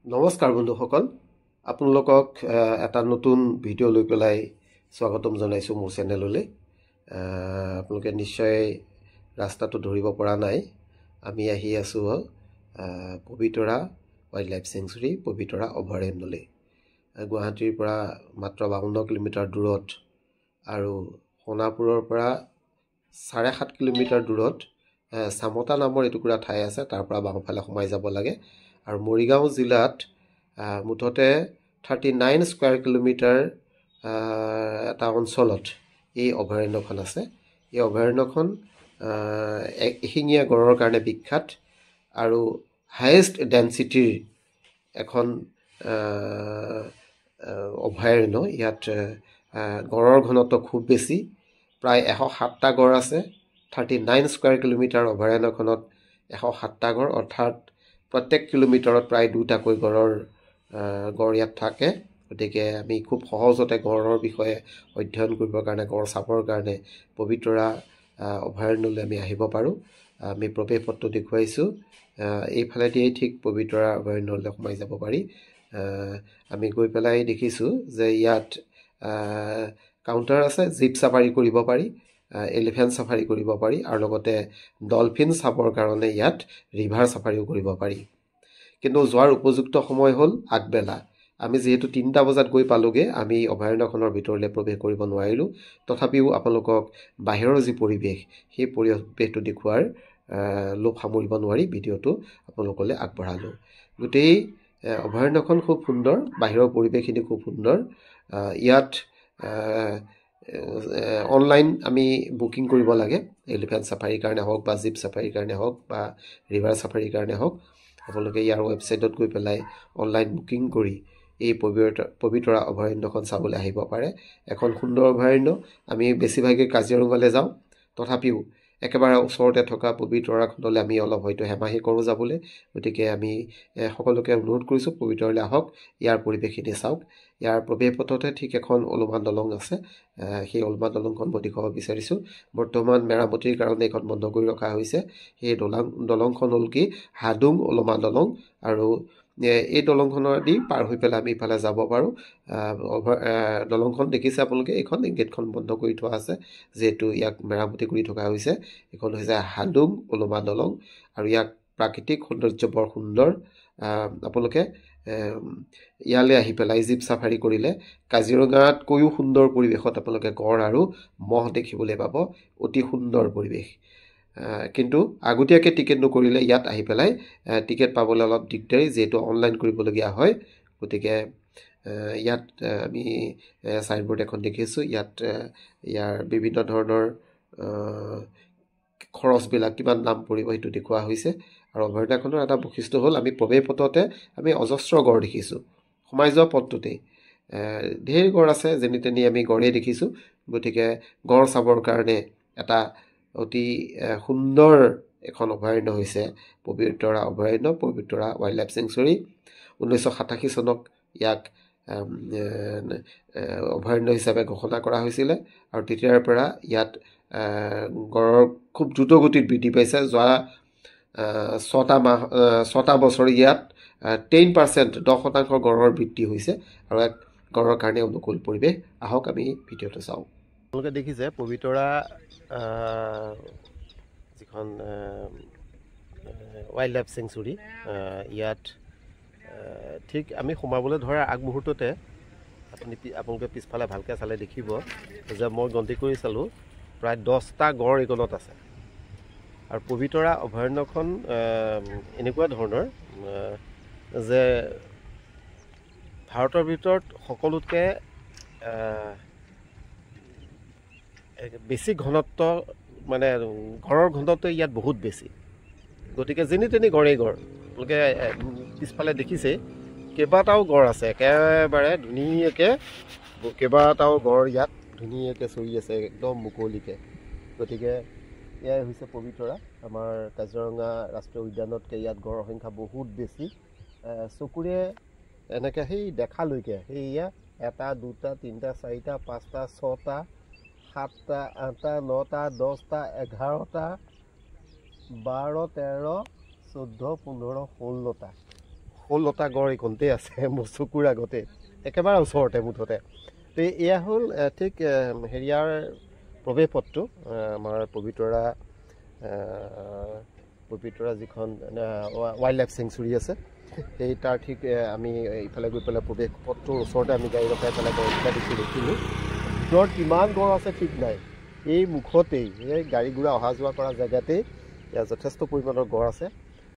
নমস্কাৰ বন্ধুসকল, আপোনালোকক এটা নতুন ভিডিঅ' লৈ পেলাই স্বাগতম জনাইছোঁ মোৰ চেনেললৈ। আপোনালোকে নিশ্চয় ৰাস্তাটো ধৰিব পৰা নাই। আমি আহি আছোঁ Pobitora wildlife sanctuary, Pobitora অভয়াৰণ্যলৈ। গুৱাহাটীৰ পৰা মাত্ৰ 52 কিলোমিটাৰ দূৰত আৰু সোণাপুৰৰ পৰা 7.5 কিলোমিটাৰ দূৰত চামতা নামৰ এটুকুৰা ঠাই আছে। তাৰ পৰা বাওঁফালে সোমাই যাব লাগে আৰু মৰিগাঁও জিলাত মুঠতে 39 স্কুৱাৰ কিলোমিটাৰ এটা অঞ্চলত এই অভয়াৰণ্যখন আছে। এই অভয়াৰণ্যখন এশিঙীয়া গড়ৰ কাৰণে বিখ্যাত আৰু হায়েষ্ট ডেন্সিটিৰ এখন অভয়াৰণ্য। ইয়াত গড়ৰ ঘনত্ব খুব বেছি, প্ৰায় 107টা গড় আছে। 39 স্কুৱাৰ কিলোমিটাৰ অভয়াৰণ্যখনত 107টা গড়, অৰ্থাৎ প্ৰত্যেক কিলোমিটাৰত প্ৰায় 2টাকৈ গড় ইয়াত থাকে। গতিকে আমি খুব সহজতে গড়ৰ বিষয়ে অধ্যয়ন কৰিবৰ কাৰণে, গড় চাবৰ কাৰণে পবিতৰা অভয়াৰণ্যলৈ আমি আহিব পাৰোঁ। আমি প্ৰৱেশ পত্ৰ দেখুৱাইছোঁ। এইফালেদিয়েই ঠিক পবিতৰা অভয়াৰণ্যলৈ সোমাই যাব পাৰি। আমি গৈ পেলাই দেখিছোঁ যে ইয়াত কাউণ্টাৰ আছে, জীপ চাফাৰী কৰিব পাৰি, এলিফেণ্ট চাফাৰী কৰিব পাৰি আৰু লগতে ডলফিন চাবৰ কাৰণে ইয়াত ৰিভাৰ চাফাৰীও কৰিব পাৰি। কিন্তু যোৱাৰ উপযুক্ত সময় হ'ল আগবেলা। আমি যিহেতু 3টা বজাত গৈ পালোগৈ, আমি অভয়াৰণ্যখনৰ ভিতৰলৈ প্ৰৱেশ কৰিব নোৱাৰিলোঁ। তথাপিও আপোনালোকক বাহিৰৰ যি পৰিৱেশ, সেই পৰিৱেশটো দেখুৱাৰ লোভ সামৰিব নোৱাৰি ভিডিঅ'টো আপোনালোকলৈ আগবঢ়ালোঁ। গোটেই অভয়াৰণ্যখন খুব সুন্দৰ, বাহিৰৰ পৰিৱেশখিনি খুব সুন্দৰ। ইয়াত অনলাইন আমি বুকিং কৰিব লাগে, এলিফেণ্ট চাফাৰীৰ কাৰণে হওক বা জীপ চাফাৰীৰ কাৰণে হওক বা ৰিভাৰ চাফাৰীৰ কাৰণে হওক। আপোনালোকে ইয়াৰ ৱেবছাইটত গৈ পেলাই অনলাইন বুকিং কৰি এই পবিতৰা অভয়াৰণ্যখন চাবলৈ আহিব পাৰে। এখন সুন্দৰ অভয়াৰণ্য। আমি বেছিভাগেই কাজিৰঙালৈ যাওঁ, তথাপিও একেবাৰে ওচৰতে থকা পবিতৰাখনলৈ আমি অলপ হয়তো হেমাহি কৰোঁ যাবলৈ। গতিকে আমি সকলোকে অনুৰোধ কৰিছোঁ, পবিতৰালৈ আহক, ইয়াৰ পৰিৱেশখিনি চাওক। ইয়াৰ প্ৰৱেশ পথতে ঠিক এখন অলপমান দলং আছে। সেই অলপমান দলংখন মই দেখুৱাব বিচাৰিছোঁ। বৰ্তমান মেৰামতিৰ কাৰণে এইখন বন্ধ কৰি ৰখা হৈছে। সেই দলংখন হ'ল কি হাডুং অলপমান দলং, আৰু এই দলংখনেদি পাৰ হৈ পেলাই আমি ইফালে যাব পাৰোঁ। দলংখন দেখিছে আপোনালোকে, এইখন গেটখন বন্ধ কৰি থোৱা আছে যিহেতু ইয়াক মেৰামতি কৰি থকা হৈছে। এইখন হৈছে হাডুং অলপমান দলং আৰু ইয়াক প্ৰাকৃতিক সৌন্দৰ্য বৰ সুন্দৰ। আপোনালোকে ইয়ালৈ আহি পেলাই জীপ চাফাৰী কৰিলে কাজিৰঙাতকৈও সুন্দৰ পৰিৱেশত আপোনালোকে গড় আৰু মহ দেখিবলৈ পাব। অতি সুন্দৰ পৰিৱেশ। কিন্তু আগতীয়াকৈ টিকেট নকৰিলে ইয়াত আহি পেলাই টিকেট পাবলৈ অলপ দিগদাৰী, যিহেতু অনলাইন কৰিবলগীয়া হয়। গতিকে ইয়াত আমি চাইনবোৰ্ড এখন দেখিছোঁ। ইয়াৰ বিভিন্ন ধৰণৰ খৰচবিলাক কিমান দাম পৰিব সেইটো দেখুওৱা হৈছে। আৰু অভয়াৰণ্যখনৰ এটা বৈশিষ্ট্য হ'ল, আমি প্ৰৱেশ পথতে আমি অজস্ৰ গড় দেখিছোঁ। সোমাই যোৱা পথটোতেই ঢেৰ গড় আছে, যেনি তেনি আমি গড়েই দেখিছোঁ। গতিকে গড় চাবৰ কাৰণে এটা অতি সুন্দৰ এখন অভয়াৰণ্য হৈছে পবিতৰা অভয়াৰণ্য, পবিতৰা ৱাইল্ড লাইফ চেংচুৰী। 1987 চনত ইয়াক অভয়াৰণ্য হিচাপে ঘোষণা কৰা হৈছিলে আৰু তেতিয়াৰ পৰা ইয়াত গড়ৰ খুব দ্ৰুতগতিত বৃদ্ধি পাইছে। যোৱা 6টা বছৰ ইয়াত 10% 10% গড়ৰ বৃদ্ধি হৈছে আৰু এক গড়ৰ কাৰণে অনুকূল পৰিৱেশ। আহক আমি ভিডিঅ'টো চাওঁ। আপোনালোকে দেখিছে পবিতৰা যিখন ৱাইল্ড লাইফ চেংচুৰী, ইয়াত ঠিক আমি সোমাবলৈ ধৰাৰ আগমুহূৰ্ততে আপোনালোকে পিছফালে ভালকৈ চালে দেখিব যে মই গন্তি কৰি চালোঁ, প্ৰায় 10টা গড় এইকণত আছে। আৰু পবিতৰা অভয়াৰণ্যখন এনেকুৱা ধৰণৰ যে ভাৰতৰ ভিতৰত সকলোতকৈ বেছি ঘনত্ব, মানে গড়ৰ ঘনত্ব ইয়াত বহুত বেছি। গতিকে যেনি তেনি গড়েই গড়। আপোনালোকে পিছফালে দেখিছেই কেইবাটাও গড় আছে, একেবাৰে ধুনীয়াকৈ কেইবাটাও গড় ইয়াত ধুনীয়াকৈ চৰি আছে একদম মুকলিকৈ। গতিকে এয়াই হৈছে পবিতৰা। আমাৰ কাজিৰঙা ৰাষ্ট্ৰীয় উদ্যানতকৈ ইয়াত গড়ৰ সংখ্যা বহুত বেছি। চকুৰে এনেকৈ সেই দেখালৈকে সেয়া 1 2 3 4 5 6 7 8 9 10 11 12 13 14 15 16টা 16টা গড় এইকণতে আছে মোৰ চকুৰ আগতে একেবাৰে ওচৰতে মুঠতে তো এয়া হ'ল ঠিক হেৰিয়াৰ প্ৰৱেশ পথটো আমাৰ পবিতৰা যিখন ৱাইল্ড লাইফ চেংচুৰী আছে সেই তাৰ ঠিক আমি ইফালে গৈ পেলাই প্ৰৱেশ পথটোৰ ওচৰতে আমি গাড়ী ৰখাই পেলাই গড়কেইটা দেখিলোঁ ভিতৰত কিমান গড় আছে ঠিক নাই এই মুখতেই এই গাড়ী ঘোঁৰা অহা যোৱা কৰা জেগাতেই ইয়াত যথেষ্ট পৰিমাণৰ গড় আছে